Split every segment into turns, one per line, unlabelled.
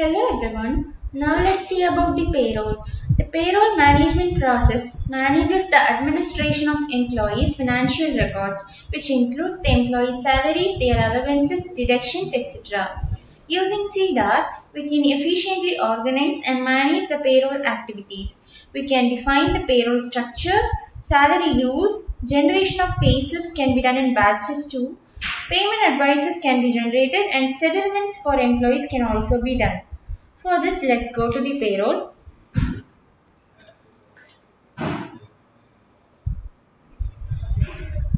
Hello everyone. Now let's see about the payroll. The payroll management process manages the administration of employees' financial records, which includes the employees' salaries, their allowances, deductions, etc. Using Seedor, we can efficiently organize and manage the payroll activities. We can define the payroll structures, salary rules, generation of payslips can be done in batches too. Payment advices can be generated and settlements for employees can also be done. For this, let's go to the payroll.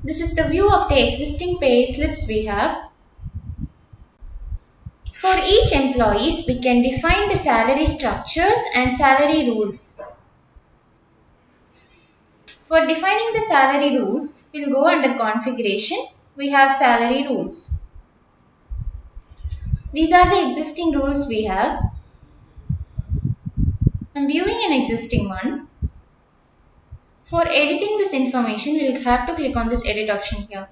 This is the view of the existing pay slips we have. For each employees, we can define the salary structures and salary rules. For defining the salary rules, we'll go under configuration. We have salary rules. These are the existing rules we have. I'm viewing an existing one. For editing this information, we'll have to click on this edit option here.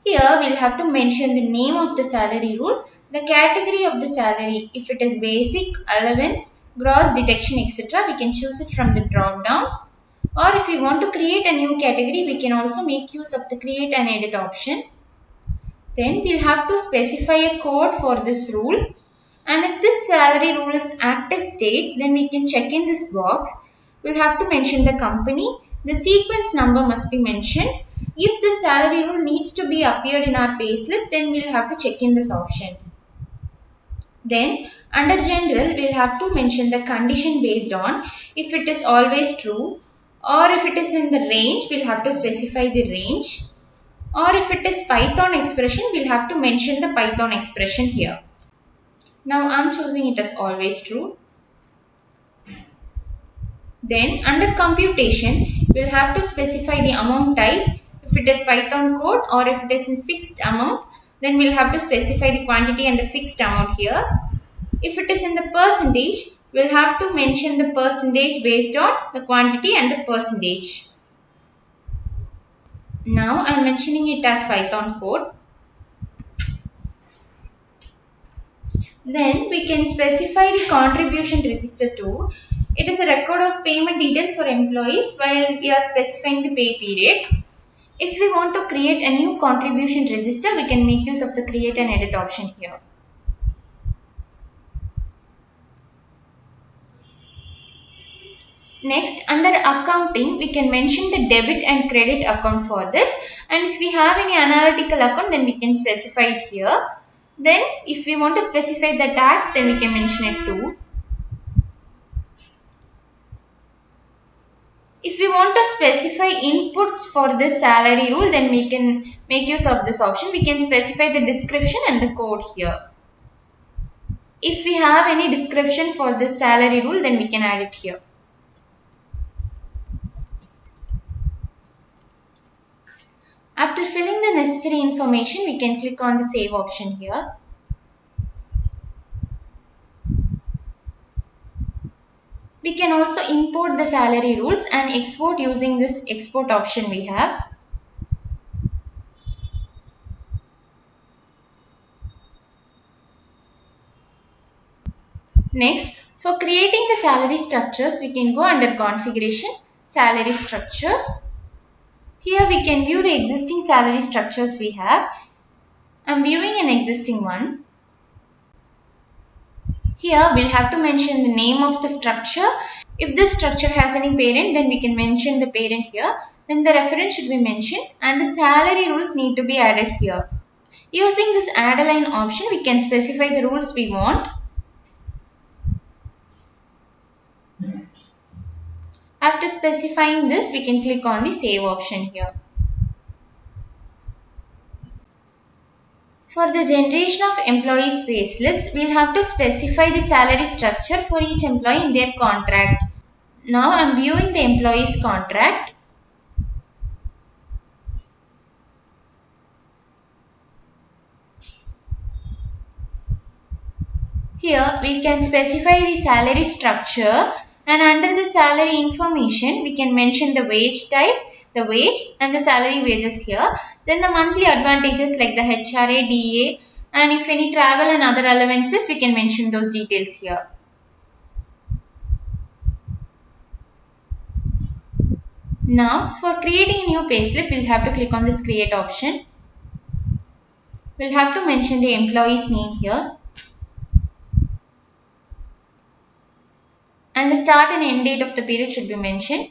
Here we'll have to mention the name of the salary rule, the category of the salary. If it is basic, allowance, gross deduction, etc., we can choose it from the drop down. Or if we want to create a new category, we can also make use of the create and edit option. Then we'll have to specify a code for this rule. And if this salary rule is active state, then we can check in this box. We'll have to mention the company. The sequence number must be mentioned. If the salary rule needs to be appeared in our payslip, then we'll have to check in this option. Then under general, we'll have to mention the condition based on if it is always true, or if it is in the range, we'll have to specify the range, or if it is Python expression, we'll have to mention the Python expression here. Now I'm choosing it as always true. Then under computation, we'll have to specify the amount type. If it is Python code or if it is in fixed amount, then we'll have to specify the quantity and the fixed amount here. If it is in the percentage, we'll have to mention the percentage based on the quantity and the percentage. Now I'm mentioning it as Python code. Then we can specify the contribution register too. It is a record of payment details for employees while we are specifying the pay period. If we want to create a new contribution register, we can make use of the create and edit option here. Next, under accounting, we can mention the debit and credit account for this. And if we have any analytical account, then we can specify it here. Then, if we want to specify the tax, then we can mention it too. If we want to specify inputs for this salary rule, then we can make use of this option. We can specify the description and the code here. If we have any description for this salary rule, then we can add it here. After filling the necessary information, we can click on the save option here. We can also import the salary rules and export using this export option we have. Next, for creating the salary structures, we can go under configuration, salary structures. Here we can view the existing salary structures we have. I'm viewing an existing one. Here we'll have to mention the name of the structure. If this structure has any parent, then we can mention the parent here. Then the reference should be mentioned and the salary rules need to be added here. Using this add a line option, we can specify the rules we want. After specifying this, we can click on the save option here. For the generation of employees' payslips, we'll have to specify the salary structure for each employee in their contract. Now I'm viewing the employee's contract. Here we can specify the salary structure, and under the salary information, we can mention the wage type, the wage and the salary wages here. Then the monthly advantages like the HRA, DA, And if any travel and other allowances, we can mention those details here. Now for creating a new payslip, we'll have to click on this create option. We'll have to mention the employee's name here. And the start and end date of the period should be mentioned.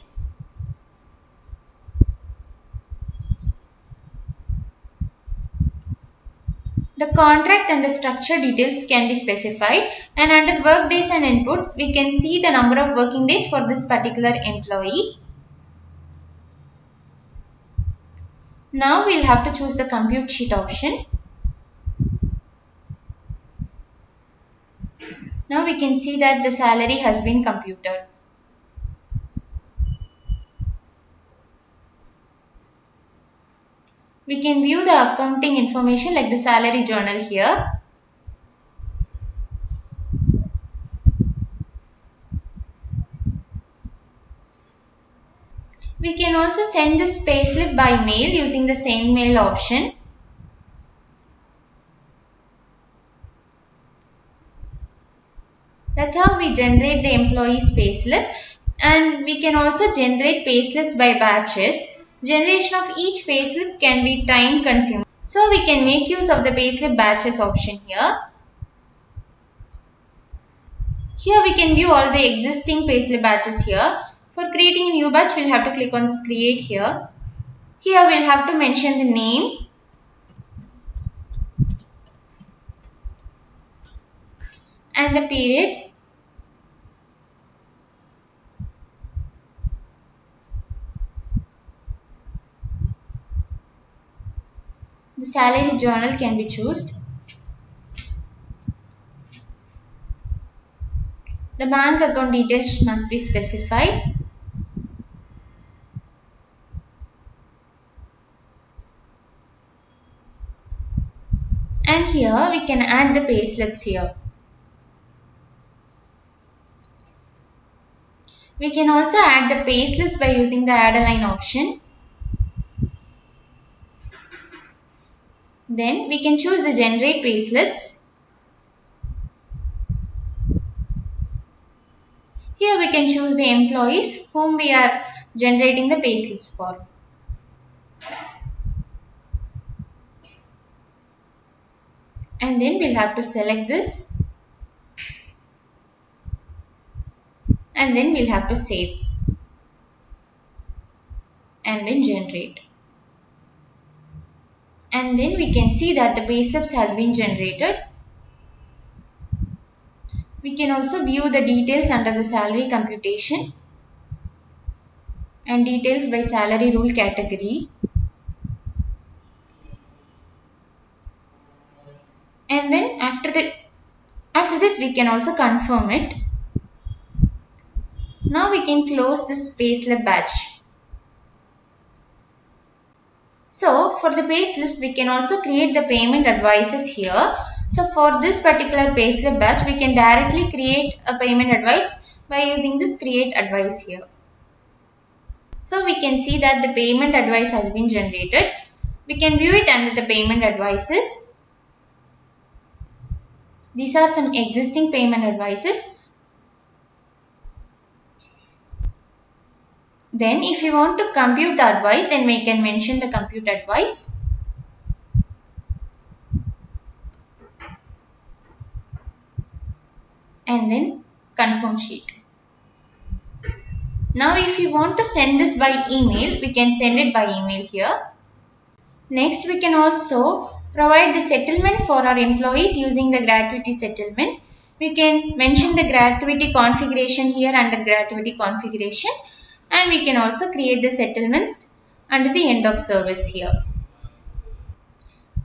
The contract and the structure details can be specified, and under work days and inputs, we can see the number of working days for this particular employee. Now we'll have to choose the compute sheet option. Now we can see that the salary has been computed. We can view the accounting information like the salary journal here. We can also send this payslip by mail using the send mail option. That's how we generate the employee's payslip, and we can also generate payslips by batches. Generation of each payslip can be time consuming. So we can make use of the payslip batches option here. Here we can view all the existing payslip batches here. For creating a new batch, we'll have to click on this create here. Here we'll have to mention the name, and the period, the salary journal can be chosen, the bank account details must be specified, and here we can add the payslips here. We can also add the payslips by using the add a line option. Then we can choose the generate payslips. Here we can choose the employees whom we are generating the payslips for. And then we'll have to select this. And then we'll have to save. And then generate. And then we can see that the payslips has been generated. We can also view the details under the salary computation and details by salary rule category. And then after this we can also confirm it. Now we can close this payslip batch. So for the payslips, we can also create the payment advices here. So for this particular payslip batch, we can directly create a payment advice by using this create advice here. So we can see that the payment advice has been generated. We can view it under the payment advices. These are some existing payment advices. Then if you want to compute the advice, then we can mention the compute advice. And then confirm sheet. Now if you want to send this by email, we can send it by email here. Next we can also provide the settlement for our employees using the gratuity settlement. We can mention the gratuity configuration here under gratuity configuration, and we can also create the settlements under the end of service here.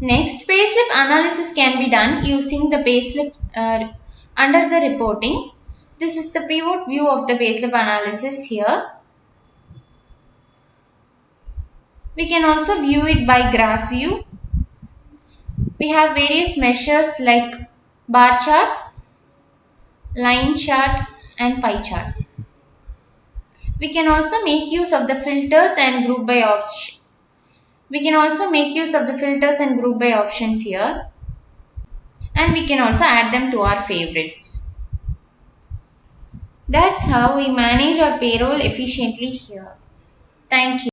Next, payslip analysis can be done using the payslip under the reporting. This is the pivot view of the payslip analysis here. We can also view it by graph view. We have various measures like bar chart, line chart, and pie chart. We can also make use of the filters and group by options. We can also make use of the filters and group by options here. and we can also add them to our favorites. That's how we manage our payroll efficiently here. Thank you.